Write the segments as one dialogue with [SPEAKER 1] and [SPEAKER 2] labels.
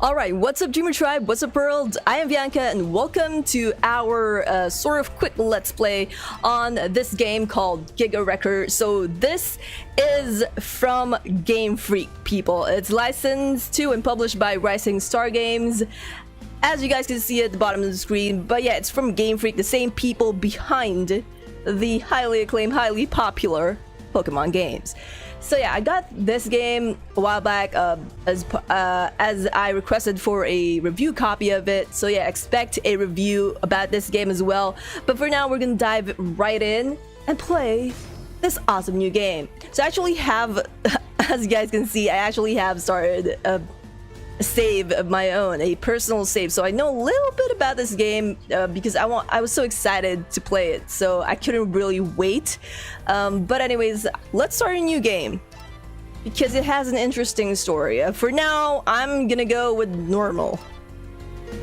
[SPEAKER 1] Alright, what's up Dreamer Tribe, what's up world? I am Bianca and welcome to our sort of quick let's play on this game called Giga. So this is from Game Freak, people. It's licensed to and published by Rising Star Games, as you guys can see at the bottom of the screen. But yeah, it's from Game Freak, the same people behind the highly acclaimed, highly popular Pokemon games. So yeah, I got this game a while back as I requested for a review copy of it. So yeah, expect a review about this game as well. But for now, we're gonna dive right in and play this awesome new game. So I actually have, as you guys can see, I actually have started a save of my own, a personal save. So I know a little bit about this game because I was so excited to play it, so I couldn't really wait. But anyways, let's start a new game because it has an interesting story. For now, I'm gonna go with normal.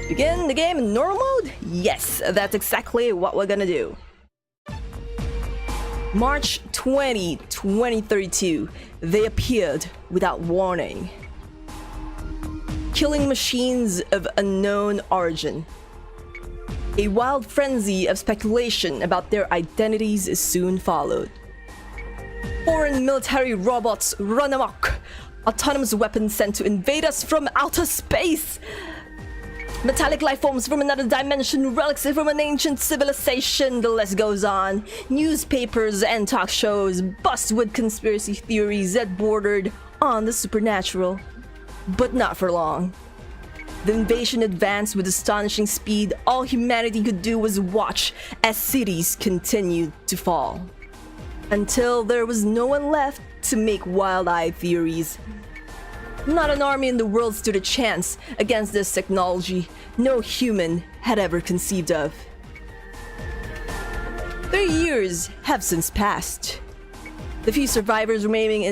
[SPEAKER 1] Begin the game in normal mode? Yes, that's exactly what we're gonna do. March 20, 2032, they appeared without warning. Killing machines of unknown origin. A wild frenzy of speculation about their identities soon followed. Foreign military robots run amok. Autonomous weapons sent to invade us from outer space. Metallic life forms from another dimension, relics from an ancient civilization, the list goes on. Newspapers and talk shows bust with conspiracy theories that bordered on the supernatural. But not for long. The invasion advanced with astonishing speed. All humanity could do was watch as cities continued to fall. Until there was no one left to make wild-eyed theories. Not an army in the world stood a chance against this technology no human had ever conceived of. 3 years have since passed. The few survivors remaining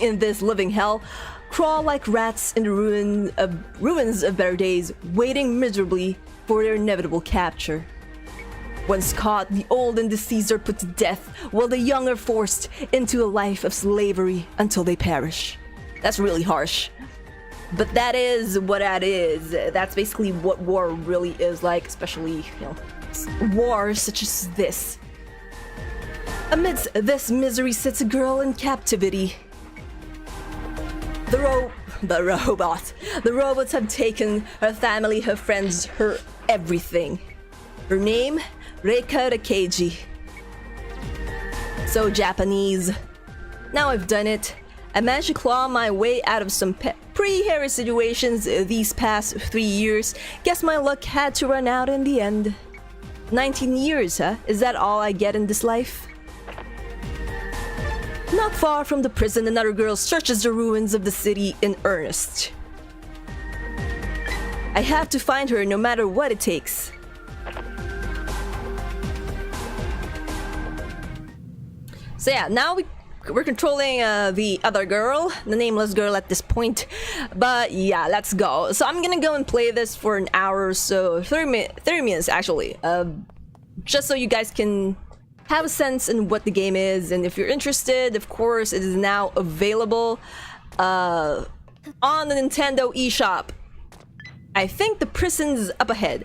[SPEAKER 1] in this living hell crawl like rats in the ruins of better days, waiting miserably for their inevitable capture. Once caught, the old and deceased are put to death, while the young are forced into a life of slavery until they perish. That's really harsh. But that is what that is. That's basically what war really is like, especially, war such as this. Amidst this misery sits a girl in captivity. The robots have taken her family, her friends, her everything. Her name, Reika the Keiji. So Japanese. Now I've done it. I managed to claw my way out of some pretty hairy situations these past 3 years. Guess my luck had to run out in the end. 19 years, huh? Is that all I get in this life? Not far from the prison, another girl searches the ruins of the city in earnest. I have to find her no matter what it takes. So yeah, now we're controlling the other girl, the nameless girl at this point. But yeah, let's go. So I'm gonna go and play this for an hour or so, 30 minutes actually, just so you guys can have a sense in what the game is. And if you're interested, of course, it is now available on the Nintendo eShop. I think the prison's up ahead.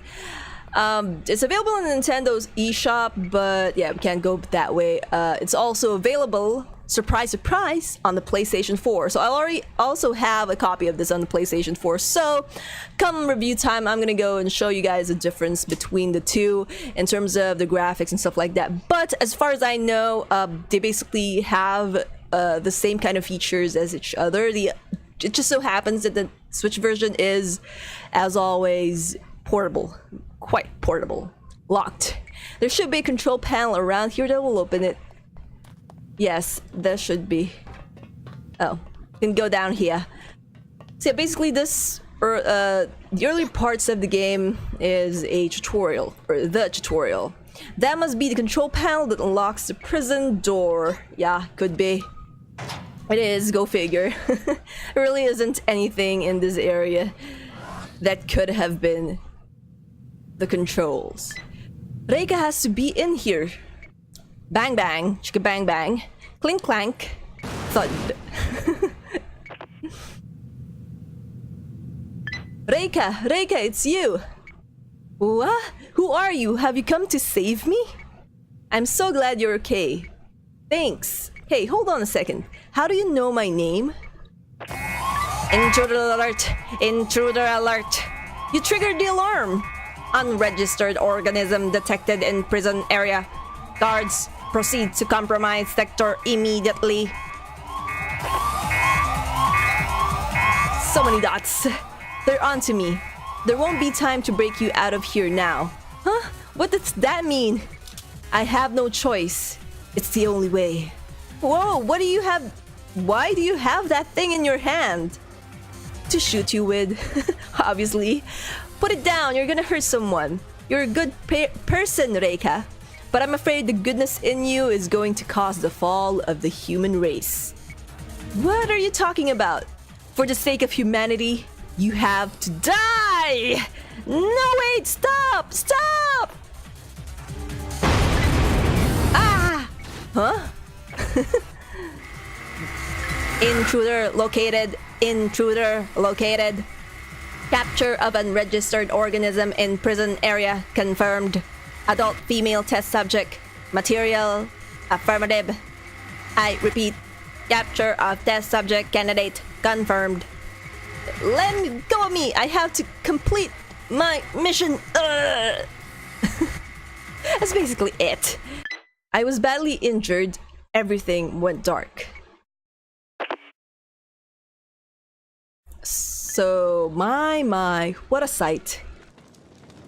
[SPEAKER 1] It's available on Nintendo's eShop, but yeah, we can't go that way. It's also available, surprise, surprise, on the PlayStation 4. So I already also have a copy of this on the PlayStation 4. So come review time, I'm gonna go and show you guys the difference between the two in terms of the graphics and stuff like that. But as far as I know, they basically have the same kind of features as each other. It just so happens that the Switch version is, as always, portable. Quite portable. Locked. There should be a control panel around here that will open it. Yes, there should be. Oh, you can go down here. So yeah, basically this, the early parts of the game is a tutorial, or the tutorial. That must be the control panel that unlocks the prison door. Yeah, could be. It is, go figure. There really isn't anything in this area that could have been the controls. Reika has to be in here. Bang bang, chicka bang bang, clink clank, thud. Reika, Reika, it's you! What? Who are you? Have you come to save me? I'm so glad you're okay. Thanks. Hey, hold on a second. How do you know my name? Intruder alert! Intruder alert! You triggered the alarm! Unregistered organism detected in prison area. Guards, proceed to compromised sector immediately. So many dots. They're onto me. There won't be time to break you out of here now. Huh? What does that mean? I have no choice. It's the only way. Whoa, what do you have? Why do you have that thing in your hand? To shoot you with, obviously. Put it down, you're gonna hurt someone. You're a good person, Reika. But I'm afraid the goodness in you is going to cause the fall of the human race. What are you talking about? For the sake of humanity, you have to die! No, wait, stop! Stop! Ah! Huh? Intruder located. Intruder located. Capture of unregistered organism in prison area confirmed. Adult female test subject. Material affirmative. I repeat. Capture of test subject candidate confirmed. Let me go of me. I have to complete my mission. That's basically it. I was badly injured. Everything went dark. So, my, what a sight.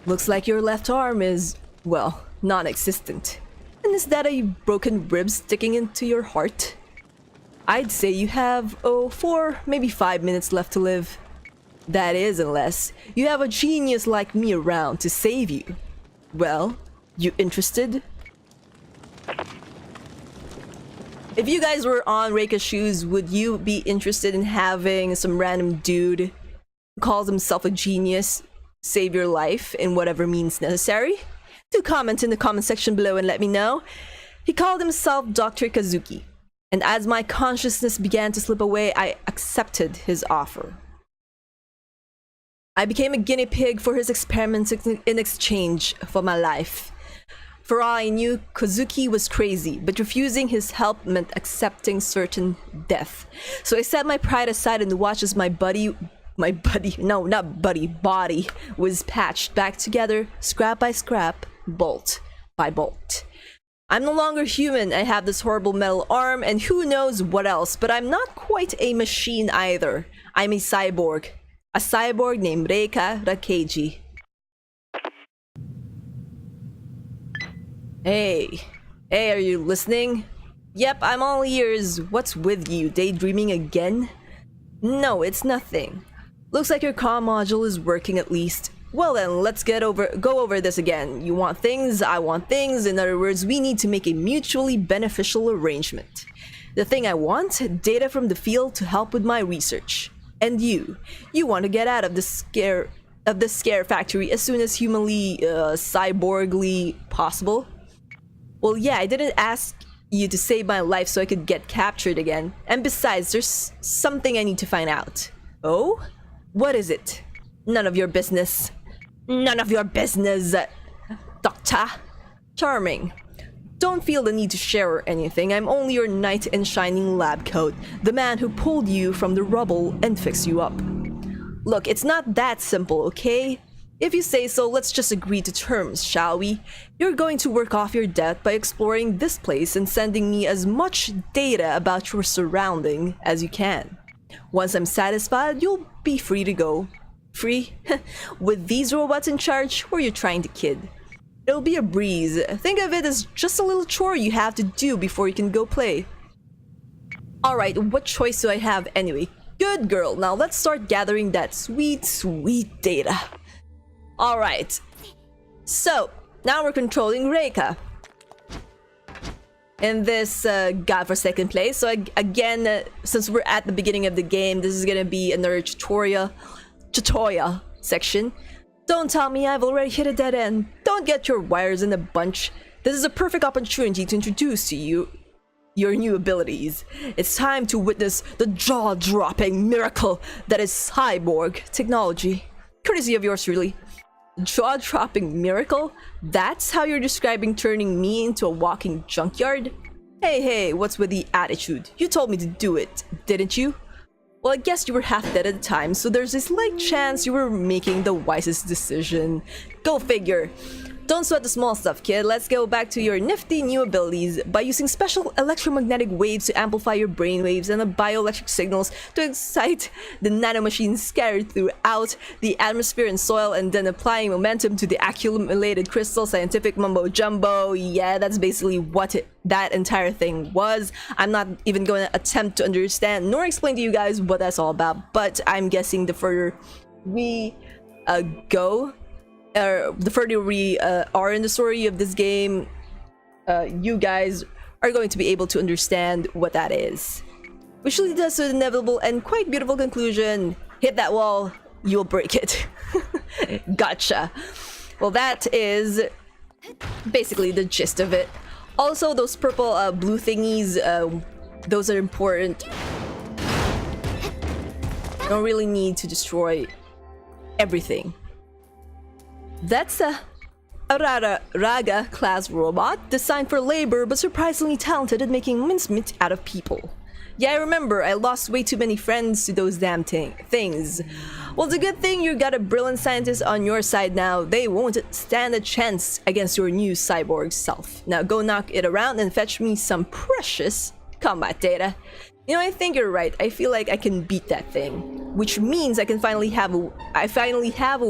[SPEAKER 1] Looks like your left arm is, well, non-existent. And is that a broken rib sticking into your heart? I'd say you have, 4, maybe 5 minutes left to live. That is, unless you have a genius like me around to save you. Well, you interested? If you guys were on Reika's shoes, would you be interested in having some random dude who calls himself a genius save your life in whatever means necessary? Do comment in the comment section below and let me know. He called himself Dr. Kazuki, and as my consciousness began to slip away, I accepted his offer. I became a guinea pig for his experiments in exchange for my life. For all I knew, Kazuki was crazy, but refusing his help meant accepting certain death. So I set my pride aside and watched as my body was patched back together, scrap by scrap, bolt by bolt. I'm no longer human. I have this horrible metal arm and who knows what else, but I'm not quite a machine either. I'm a cyborg. A cyborg named Reika Rakeji. Hey, are you listening? Yep, I'm all ears. What's with you? Daydreaming again? No, it's nothing. Looks like your comm module is working at least. Well then, let's go over this again. You want things, I want things. In other words, we need to make a mutually beneficial arrangement. The thing I want, data from the field to help with my research. And you want to get out of the scare factory as soon as humanly, cyborgly possible. Well, yeah, I didn't ask you to save my life so I could get captured again. And besides, there's something I need to find out. Oh? What is it? None of your business. None of your business, Doctor. Charming. Don't feel the need to share anything. I'm only your knight in shining lab coat, the man who pulled you from the rubble and fixed you up. Look, it's not that simple, okay? If you say so, let's just agree to terms, shall we? You're going to work off your debt by exploring this place and sending me as much data about your surrounding as you can. Once I'm satisfied, you'll be free to go. Free? With these robots in charge, who are you trying to kid? It'll be a breeze. Think of it as just a little chore you have to do before you can go play. Alright, what choice do I have anyway? Good girl, now let's start gathering that sweet, sweet data. Alright, so now we're controlling Reika in this godforsaken place. So again, since we're at the beginning of the game, this is gonna be another tutorial section. Don't tell me I've already hit a dead end. Don't get your wires in a bunch. This is a perfect opportunity to introduce to you your new abilities. It's time to witness the jaw-dropping miracle that is cyborg technology. Courtesy of yours truly. Jaw-dropping miracle? That's how you're describing turning me into a walking junkyard? Hey, what's with the attitude? You told me to do it, didn't you? Well, I guess you were half dead at the time, so there's a slight chance you were making the wisest decision. Go figure. Don't sweat the small stuff, kid. Let's go back to your nifty new abilities. By using special electromagnetic waves to amplify your brainwaves and the bioelectric signals to excite the nanomachines scattered throughout the atmosphere and soil, and then applying momentum to the accumulated crystal scientific mumbo jumbo. Yeah, that's basically what that entire thing was. I'm not even going to attempt to understand nor explain to you guys what that's all about, but I'm guessing the further we go, the further we are in the story of this game, you guys are going to be able to understand what that is. Which leads us to the inevitable and quite beautiful conclusion: hit that wall, you'll break it. Gotcha. Well, that is basically the gist of it. Also, those purple blue thingies, those are important. You don't really need to destroy everything. That's a Raga class robot, designed for labor but surprisingly talented at making mincemeat out of people. Yeah, I remember, I lost way too many friends to those damn things. Well, it's a good thing you got a brilliant scientist on your side now. They won't stand a chance against your new cyborg self. Now go knock it around and fetch me some precious combat data. You know, I think you're right. I feel like I can beat that thing, which means I finally have a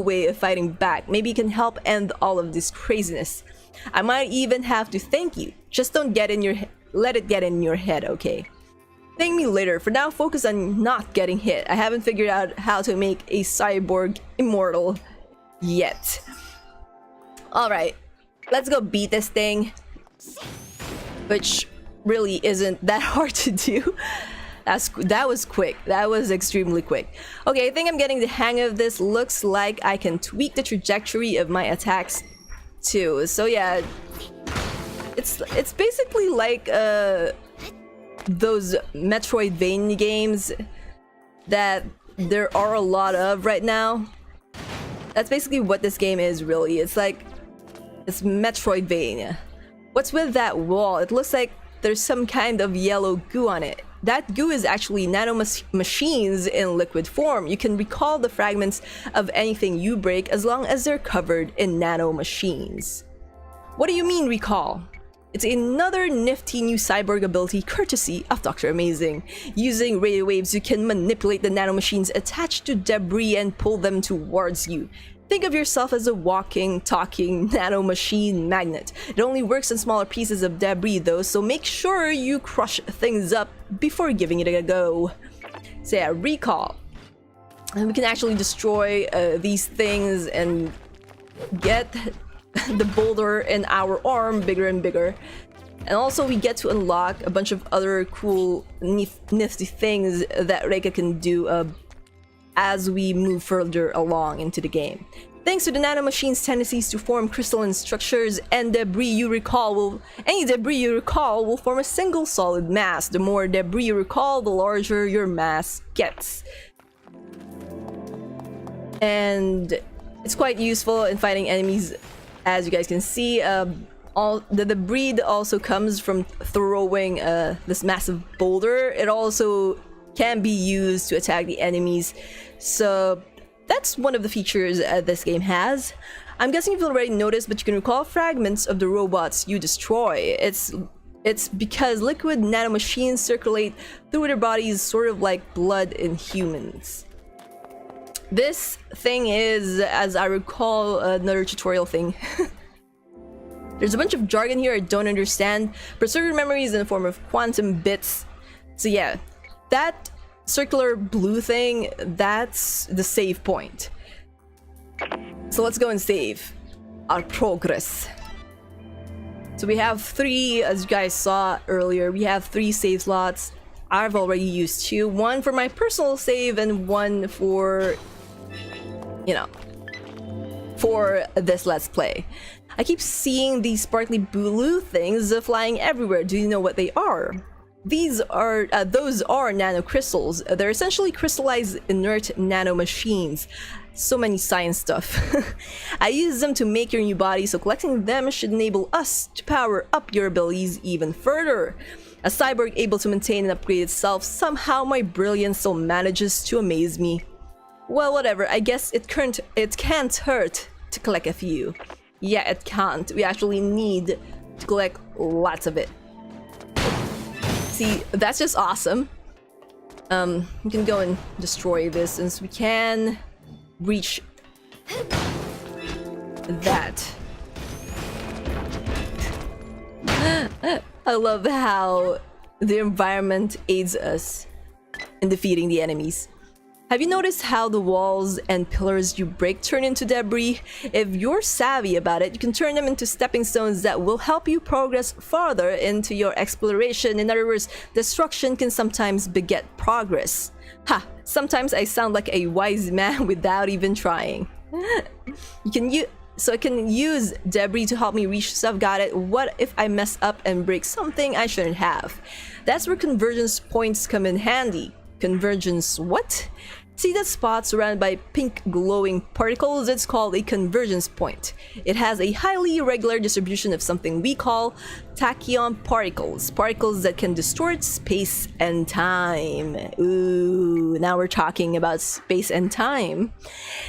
[SPEAKER 1] way of fighting back. Maybe you can help end all of this craziness. I might even have to thank you. Just don't let it get in your head, okay? Thank me later. For now, focus on not getting hit. I haven't figured out how to make a cyborg immortal yet. Alright, let's go beat this thing. Which really isn't that hard to do. That was quick. That was extremely quick. Okay, I think I'm getting the hang of this. Looks like I can tweak the trajectory of my attacks too. So yeah, it's basically like those Metroidvania games that there are a lot of right now. That's basically what this game is, really. It's Metroidvania. What's with that wall? It looks like there's some kind of yellow goo on it. That goo is actually machines in liquid form. You can recall the fragments of anything you break as long as they're covered in nanomachines. What do you mean recall? It's another nifty new cyborg ability courtesy of Dr. Amazing. Using radio waves, you can manipulate the nanomachines attached to debris and pull them towards you. Think of yourself as a walking, talking nanomachine magnet. It only works on smaller pieces of debris though, so make sure you crush things up before giving it a go. So yeah, recall. And we can actually destroy these things and get the boulder in our arm bigger and bigger. And also we get to unlock a bunch of other cool nifty things that Reika can do as we move further along into the game. Thanks to the nanomachine's tendencies to form crystalline structures, and any debris you recall will form a single solid mass. The more debris you recall, the larger your mass gets. And it's quite useful in fighting enemies, as you guys can see. All the debris also comes from throwing this massive boulder. It also can be used to attack the enemies, so that's one of the features this game has. I'm guessing you've already noticed, but you can recall fragments of the robots you destroy. It's because liquid nanomachines circulate through their bodies sort of like blood in humans. This thing is, as I recall, another tutorial thing. There's a bunch of jargon here I don't understand. Preserve your memories in the form of quantum bits. So yeah, that circular blue thing, that's the save point. So let's go and save our progress. So we have 3, as you guys saw earlier, we have 3 save slots. I've already used 2. 1 for my personal save and 1 for, you know, for this Let's Play. I keep seeing these sparkly blue things flying everywhere. Do you know what they are? Those are nanocrystals. They're essentially crystallized inert nanomachines. So many science stuff. I use them to make your new body, so collecting them should enable us to power up your abilities even further. A cyborg able to maintain and upgrade itself, somehow my brilliance still manages to amaze me. Well, whatever, I guess it can't hurt to collect a few. Yeah, it can't. We actually need to collect lots of it. See, that's just awesome. We can go and destroy this since we can reach that. I love how the environment aids us in defeating the enemies. Have you noticed how the walls and pillars you break turn into debris? If you're savvy about it, you can turn them into stepping stones that will help you progress farther into your exploration. In other words, destruction can sometimes beget progress. Ha! Sometimes I sound like a wise man without even trying. So I can use debris to help me reach stuff, got it? What if I mess up and break something I shouldn't have? That's where convergence points come in handy. Convergence what? See that spot surrounded by pink glowing particles? It's called a convergence point. It has a highly irregular distribution of something we call tachyon particles. Particles that can distort space and time. Ooh, now we're talking about space and time.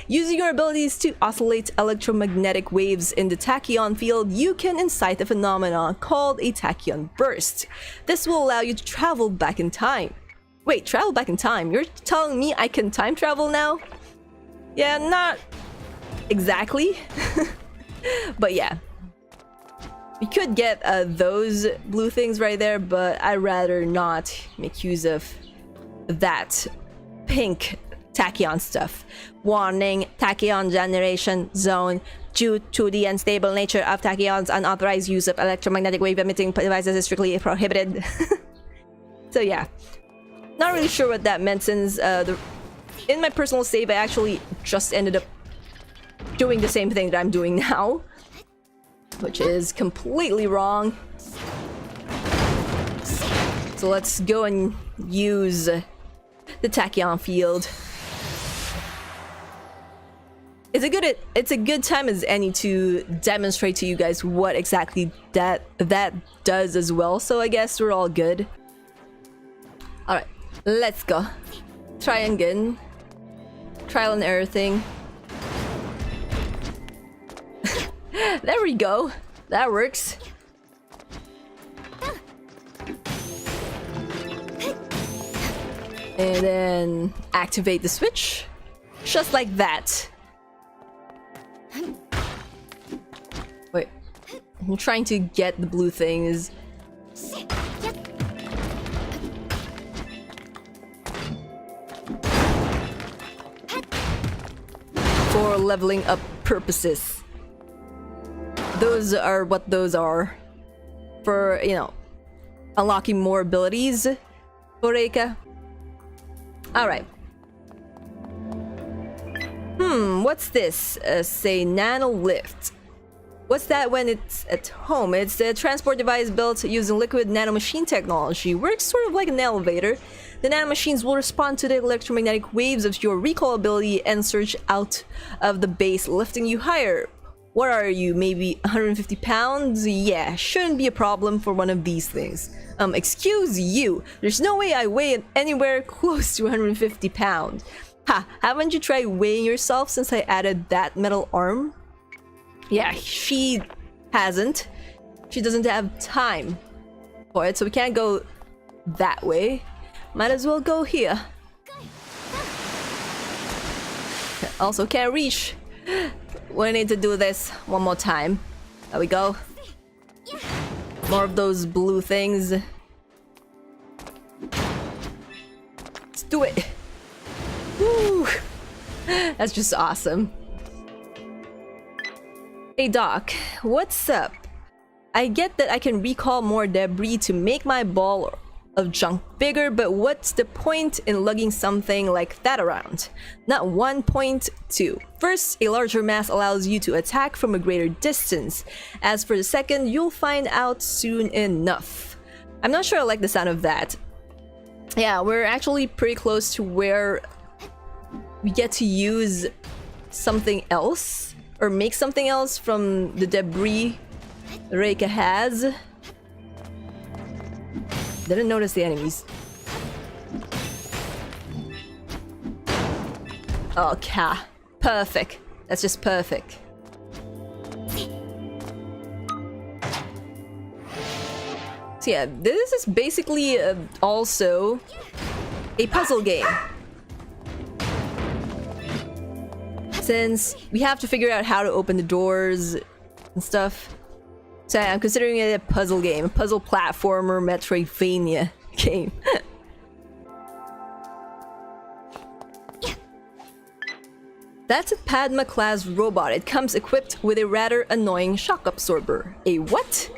[SPEAKER 1] Using your abilities to oscillate electromagnetic waves in the tachyon field, you can incite a phenomenon called a tachyon burst. This will allow you to travel back in time. Wait, travel back in time? You're telling me I can time travel now? Yeah, not exactly. But yeah. We could get those blue things right there, but I'd rather not make use of that pink tachyon stuff. Warning, tachyon generation zone. Due to the unstable nature of tachyons, unauthorized use of electromagnetic wave emitting devices is strictly prohibited. So yeah. Not really sure what that meant since in my personal save I actually just ended up doing the same thing that I'm doing now, which is completely wrong. So let's go and use the tachyon field. It's a good time as any to demonstrate to you guys what exactly that does as well, so I guess we're all good. Alright. Let's go. Try again. Trial and error thing. There we go. That works. And then activate the switch. Just like that. Wait. I'm trying to get the blue things. For leveling up purposes. Those are what those are. For, you know, unlocking more abilities for Reika. Alright. What's this? Say nano lift. What's that when it's at home? It's a transport device built using liquid nanomachine technology. Works sort of like an elevator. The nanomachines will respond to the electromagnetic waves of your recall ability and surge out of the base, lifting you higher. What are you, maybe 150 pounds? Yeah, shouldn't be a problem for one of these things. Excuse you, there's no way I weigh anywhere close to 150 pounds. Ha, haven't you tried weighing yourself since I added that metal arm? Yeah, she hasn't. She doesn't have time for it, so we can't go that way. Might as well go here. Also can't reach. We need to do this one more time. There we go. More of those blue things. Let's do it. Woo! That's just awesome. Hey Doc, what's up? I get that I can recall more debris to make my ball of junk bigger, but what's the point in lugging something like that around? Not 1.2. First, a larger mass allows you to attack from a greater distance. As for the second, you'll find out soon enough. I'm not sure I like the sound of that. Yeah, we're actually pretty close to where we get to use something else or make something else from the debris Reika has. Didn't notice the enemies. Okay, perfect. That's just perfect. So yeah, this is basically also a puzzle game. Since we have to figure out how to open the doors and stuff. So I'm considering it a puzzle game, a puzzle platformer Metroidvania game. That's a Padma class robot. It comes equipped with a rather annoying shock absorber. A what?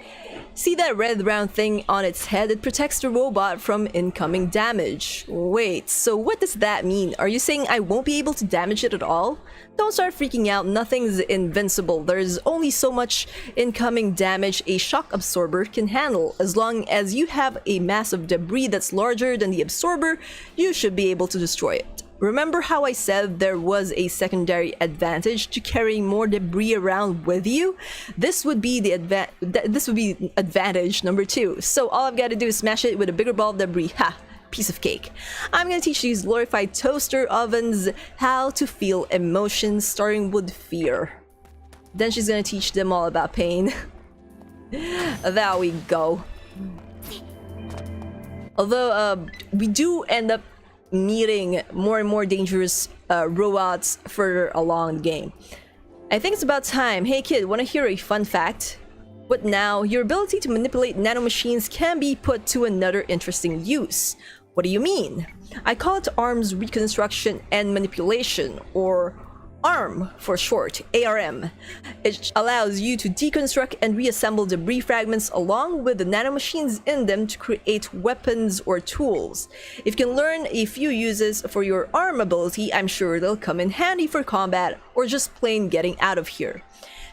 [SPEAKER 1] See that red round thing on its head? It protects the robot from incoming damage. Wait, so what does that mean? Are you saying I won't be able to damage it at all? Don't start freaking out, nothing's invincible. There's only so much incoming damage a shock absorber can handle. As long as you have a mass of debris that's larger than the absorber, you should be able to destroy it. Remember how I said there was a secondary advantage to carrying more debris around with you? This would be the advantage number 2. So all I've got to do is smash it with a bigger ball of debris. Ha! Piece of cake. I'm gonna teach these glorified toaster ovens how to feel emotions, starting with fear. Then she's gonna teach them all about pain. There we go. Although we do end up meeting more and more dangerous robots further along the game. I think it's about time. Hey kid, wanna hear a fun fact? What now? Your ability to manipulate nanomachines can be put to another interesting use. What do you mean? I call it arms reconstruction and manipulation, or ARM for short, ARM. It allows you to deconstruct and reassemble debris fragments along with the nanomachines in them to create weapons or tools. If you can learn a few uses for your ARM ability, I'm sure they'll come in handy for combat or just plain getting out of here.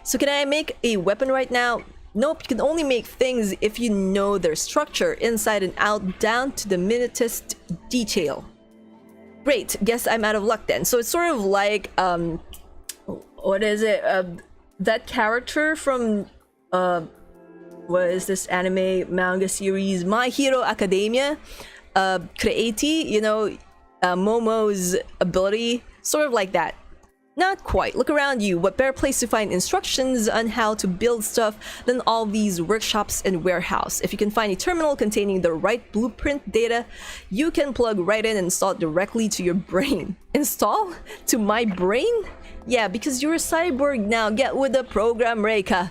[SPEAKER 1] So can I make a weapon right now? Nope, you can only make things if you know their structure inside and out down to the minutest detail. Great, guess I'm out of luck then. So it's sort of like, what is it? That character from, what is this anime manga series? My Hero Academia? Creati, you know, Momo's ability, sort of like that. Not quite. Look around you. What better place to find instructions on how to build stuff than all these workshops and warehouse. If you can find a terminal containing the right blueprint data, you can plug right in and install it directly to your brain. Install? To my brain? Yeah, because you're a cyborg now. Get with the program, Reika.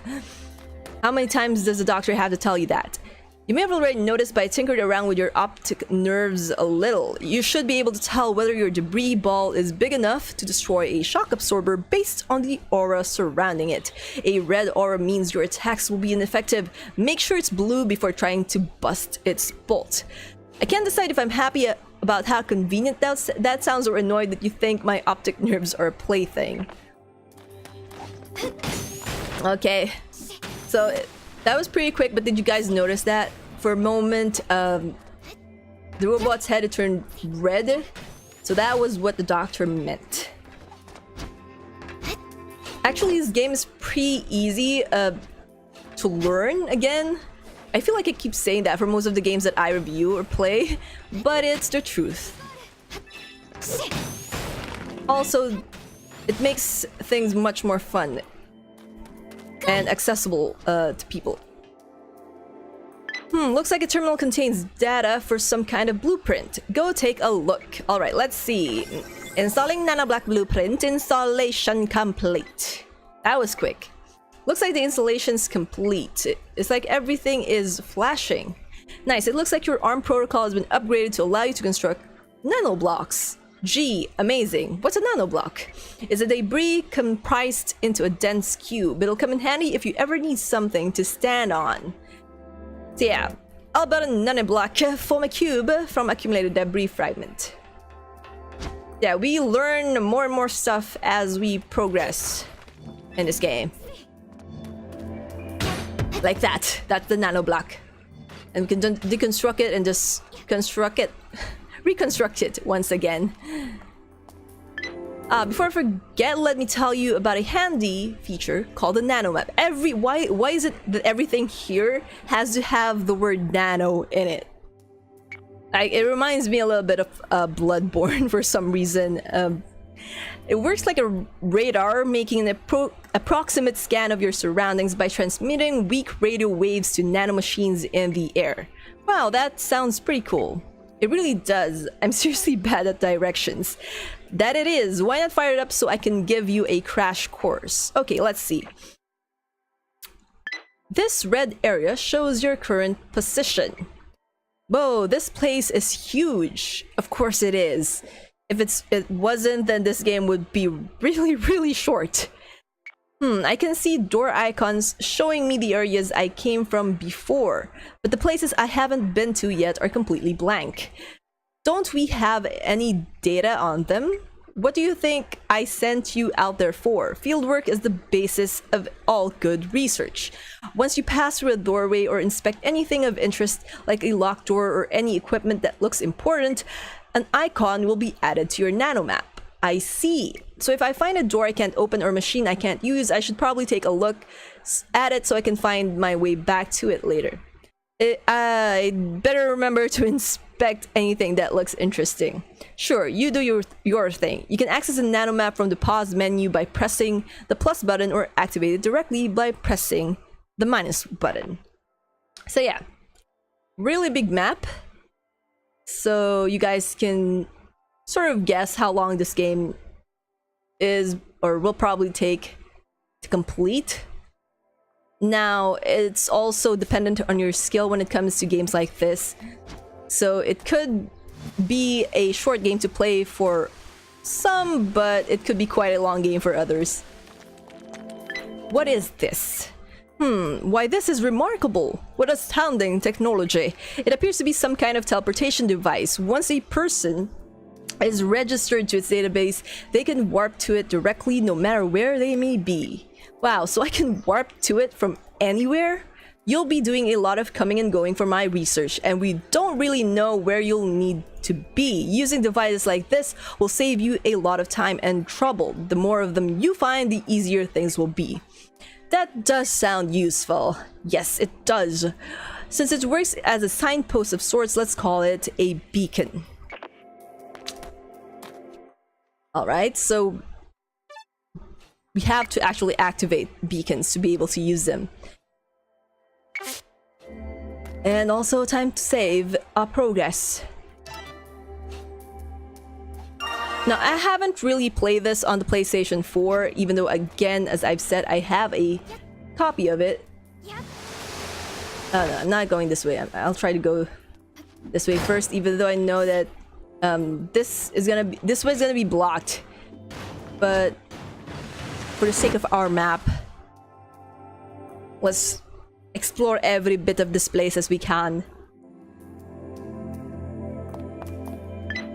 [SPEAKER 1] How many times does the doctor have to tell you that? You may have already noticed, but I tinkered around with your optic nerves a little. You should be able to tell whether your debris ball is big enough to destroy a shock absorber based on the aura surrounding it. A red aura means your attacks will be ineffective. Make sure it's blue before trying to bust its bolt. I can't decide if I'm happy about how convenient that sounds or annoyed that you think my optic nerves are a plaything. Okay, so that was pretty quick, but did you guys notice that? For a moment, the robot's head turned red. So that was what the doctor meant. Actually, this game is pretty easy to learn again. I feel like I keep saying that for most of the games that I review or play, but it's the truth. Also, it makes things much more fun and accessible to people. Looks like a terminal contains data for some kind of blueprint. Go take a look. Alright, let's see. Installing nanoblock blueprint. Installation complete. That was quick. Looks like the installation's complete. It's like everything is flashing. Nice, it looks like your ARM protocol has been upgraded to allow you to construct nanoblocks. Gee, amazing. What's a nanoblock? It's a debris comprised into a dense cube. It'll come in handy if you ever need something to stand on. So yeah, I'll build a nanoblock form a cube from accumulated debris fragment. Yeah, we learn more and more stuff as we progress in this game. Like that. That's the nanoblock. And we can deconstruct it and just construct it, reconstruct it once again. Before I forget, let me tell you about a handy feature called the nano map. Why is it that everything here has to have the word nano in it? It reminds me a little bit of Bloodborne for some reason. It works like a radar, making an approximate scan of your surroundings by transmitting weak radio waves to nanomachines in the air. Wow, that sounds pretty cool. It really does. I'm seriously bad at directions. That it is. Why not fire it up so I can give you a crash course? Okay, let's see. This red area shows your current position. Whoa, this place is huge. Of course it is. If it wasn't, then this game would be really short. I can see door icons showing me the areas I came from before, but the places I haven't been to yet are completely blank. Don't we have any data on them? What do you think I sent you out there for? Fieldwork is the basis of all good research. Once you pass through a doorway or inspect anything of interest, like a locked door or any equipment that looks important, an icon will be added to your nanomap. I see. So if I find a door I can't open or a machine I can't use, I should probably take a look at it so I can find my way back to it later. I'd better remember to inspect anything that looks interesting. Sure, you do your thing. You can access the nanomap from the pause menu by pressing the plus button or activate it directly by pressing the minus button. So yeah, really big map. So you guys can sort of guess how long this game is or will probably take to complete. Now, it's also dependent on your skill when it comes to games like this. So it could be a short game to play for some, but it could be quite a long game for others. What is this? Why, this is remarkable! What astounding technology! It appears to be some kind of teleportation device. Once a person is registered to its database, they can warp to it directly no matter where they may be. Wow, so I can warp to it from anywhere? You'll be doing a lot of coming and going for my research, and we don't really know where you'll need to be. Using devices like this will save you a lot of time and trouble. The more of them you find, the easier things will be. That does sound useful. Yes, it does. Since it works as a signpost of sorts, let's call it a beacon. Alright, so we have to actually activate beacons to be able to use them. And also time to save our progress. Now, I haven't really played this on the PlayStation 4, even though, again, as I've said, I have a copy of it. No, I'm not going this way. I'll try to go this way first, even though I know that this way's gonna be blocked. But for the sake of our map, let's explore every bit of this place as we can.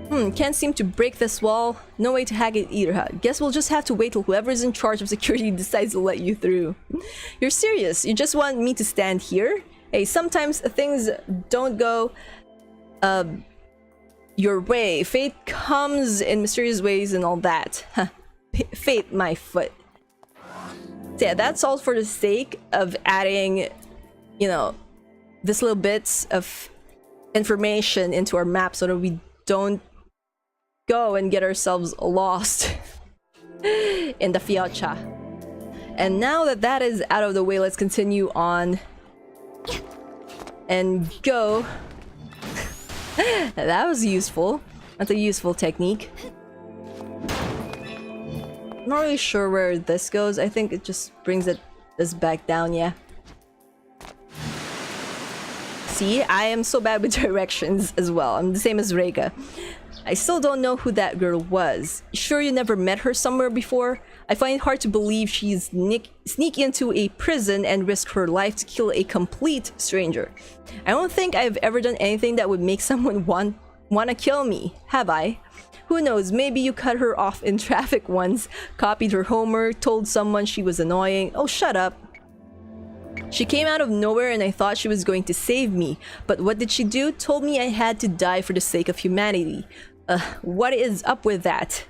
[SPEAKER 1] Can't seem to break this wall. No way to hack it either, huh? Guess we'll just have to wait till whoever's in charge of security decides to let you through. You're serious? You just want me to stand here? Hey, sometimes things don't go your way. Fate comes in mysterious ways and all that. Fate, my foot. So yeah, that's all for the sake of adding, you know, this little bits of information into our map so that we don't go and get ourselves lost in the Fiacha. And now that that is out of the way, let's continue on and go. That was useful. That's a useful technique. Not really sure where this goes. I think it just brings this back down, yeah. See, I am so bad with directions as well. I'm the same as Reika. I still don't know who that girl was. Sure you never met her somewhere before? I find it hard to believe she's sneak into a prison and risk her life to kill a complete stranger. I don't think I've ever done anything that would make someone wanna kill me, have I? Who knows, maybe you cut her off in traffic once, copied her homework, told someone she was annoying. Oh, shut up. She came out of nowhere and I thought she was going to save me. But what did she do? Told me I had to die for the sake of humanity. What is up with that?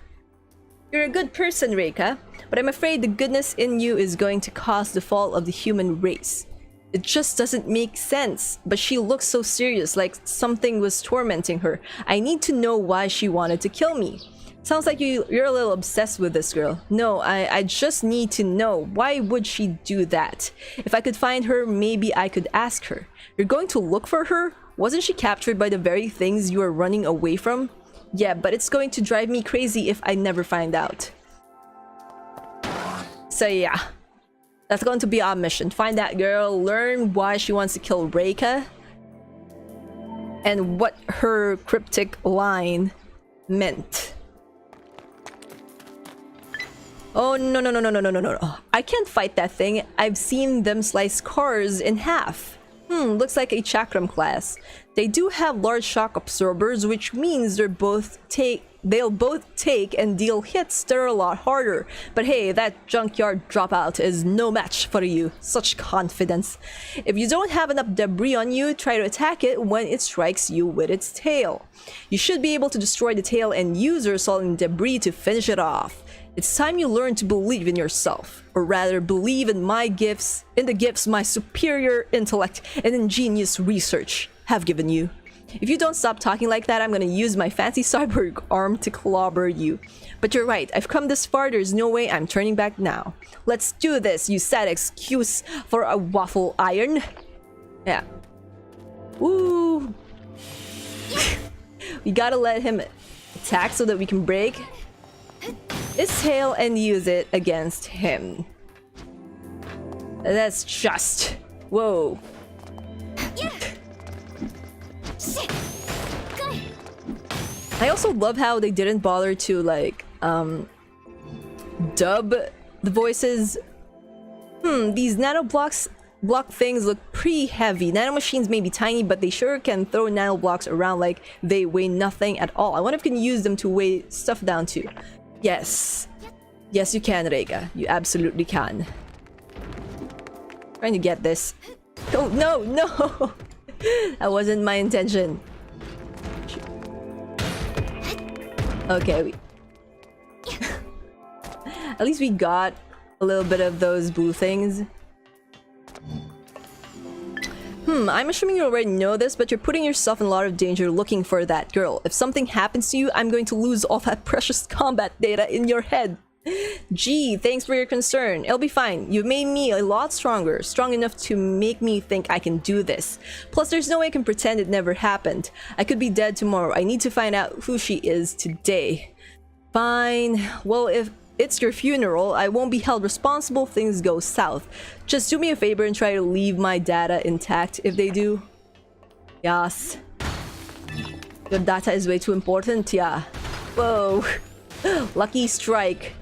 [SPEAKER 1] You're a good person, Reika, but I'm afraid the goodness in you is going to cause the fall of the human race. It just doesn't make sense, but she looks so serious, like something was tormenting her. I need to know why she wanted to kill me. Sounds like you're a little obsessed with this girl. No, I just need to know. Why would she do that? If I could find her, maybe I could ask her. You're going to look for her? Wasn't she captured by the very things you are running away from? Yeah, but it's going to drive me crazy if I never find out. So yeah, that's going to be our mission. Find that girl, learn why she wants to kill Reika, and what her cryptic line meant. Oh, no, no, no, no, no, no, no, no. I can't fight that thing. I've seen them slice cars in half. Looks like a Chakram class. They do have large shock absorbers, which means they'll both take and deal hits that are a lot harder. But hey, that junkyard dropout is no match for you. Such confidence. If you don't have enough debris on you, try to attack it when it strikes you with its tail. You should be able to destroy the tail and use your assault and debris to finish it off. It's time you learn to believe in yourself, or rather believe in the gifts my superior intellect and ingenious research have given you. If you don't stop talking like that, I'm gonna use my fancy cyborg arm to clobber you. But you're right, I've come this far, there's no way I'm turning back now. Let's do this, you sad excuse for a waffle iron. Yeah. Woo! We gotta let him attack so that we can break his tail and use it against him. That's just... Whoa. I also love how they didn't bother to like dub the voices. These block things look pretty heavy. Nanomachines may be tiny, but they sure can throw nanoblocks around like they weigh nothing at all. I wonder if you can use them to weigh stuff down too. Yes. Yes, you can, Reika. You absolutely can. Trying to get this. Oh, no, no! That wasn't my intention. Okay, at least we got a little bit of those blue things. I'm assuming you already know this, but you're putting yourself in a lot of danger looking for that girl. If something happens to you, I'm going to lose all that precious combat data in your head. Gee, thanks for your concern. It'll be fine. You've made me a lot stronger. Strong enough to make me think I can do this. Plus, there's no way I can pretend it never happened. I could be dead tomorrow. I need to find out who she is today. Fine. Well, if it's your funeral, I won't be held responsible if things go south. Just do me a favor and try to leave my data intact if they do. Yes. Your data is way too important, yeah. Whoa. Lucky strike.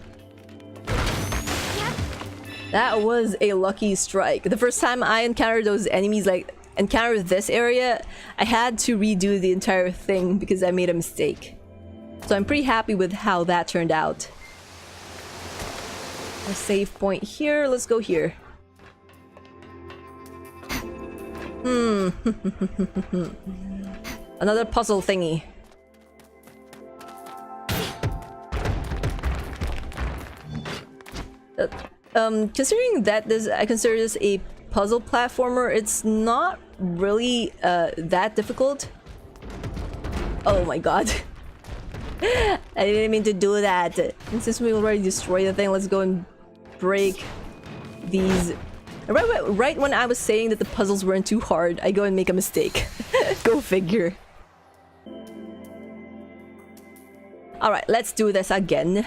[SPEAKER 1] That was a lucky strike. The first time I encountered those enemies, like encountered this area, I had to redo the entire thing because I made a mistake. So I'm pretty happy with how that turned out. A save point here. Let's go here. Another puzzle thingy. Considering that I consider this a puzzle platformer, it's not really that difficult. Oh my god. I didn't mean to do that. And since we already destroyed the thing, let's go and break these. Right when I was saying that the puzzles weren't too hard, I go and make a mistake. Go figure. Alright, let's do this again.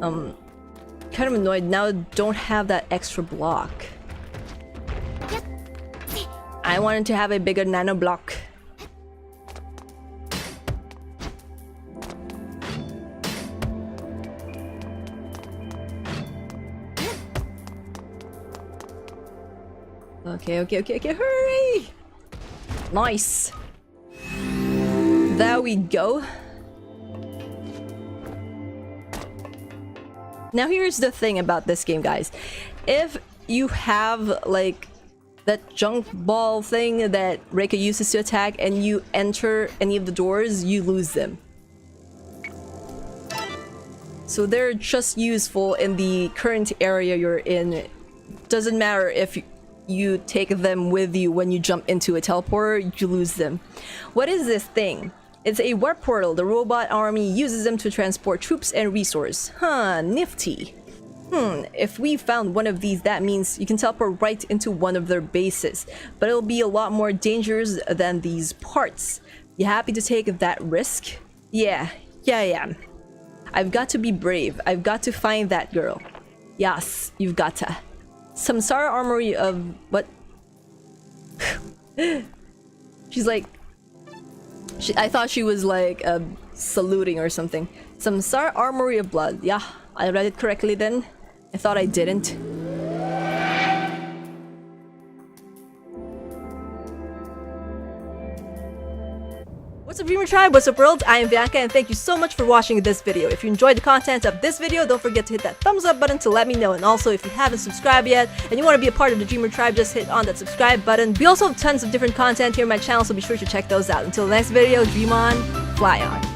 [SPEAKER 1] Kind of annoyed now I don't have that extra block. I wanted to have a bigger nano block. Okay, hurry! Nice! There we go. Now here's the thing about this game, guys. If you have like that junk ball thing that Reika uses to attack and you enter any of the doors, you lose them. So they're just useful in the current area you're in. Doesn't matter if you take them with you when you jump into a teleporter, you lose them. What is this thing? It's a warp portal. The robot army uses them to transport troops and resources. Huh, nifty. If we found one of these, that means you can teleport right into one of their bases. But it'll be a lot more dangerous than these parts. You happy to take that risk? Yeah, I am. I've got to be brave. I've got to find that girl. Yes, you've got to. Samsara Armory of... what? She's like... I thought she was like saluting or something. Samsara Armory of Blood. Yeah, I read it correctly then. I thought I didn't. What's up, Dreamer Tribe? What's up, world? I am Bianca, and thank you so much for watching this video. If you enjoyed the content of this video, don't forget to hit that thumbs up button to let me know. And also, if you haven't subscribed yet and you want to be a part of the Dreamer Tribe, just hit on that subscribe button. We also have tons of different content here on my channel, so be sure to check those out. Until the next video, dream on, fly on.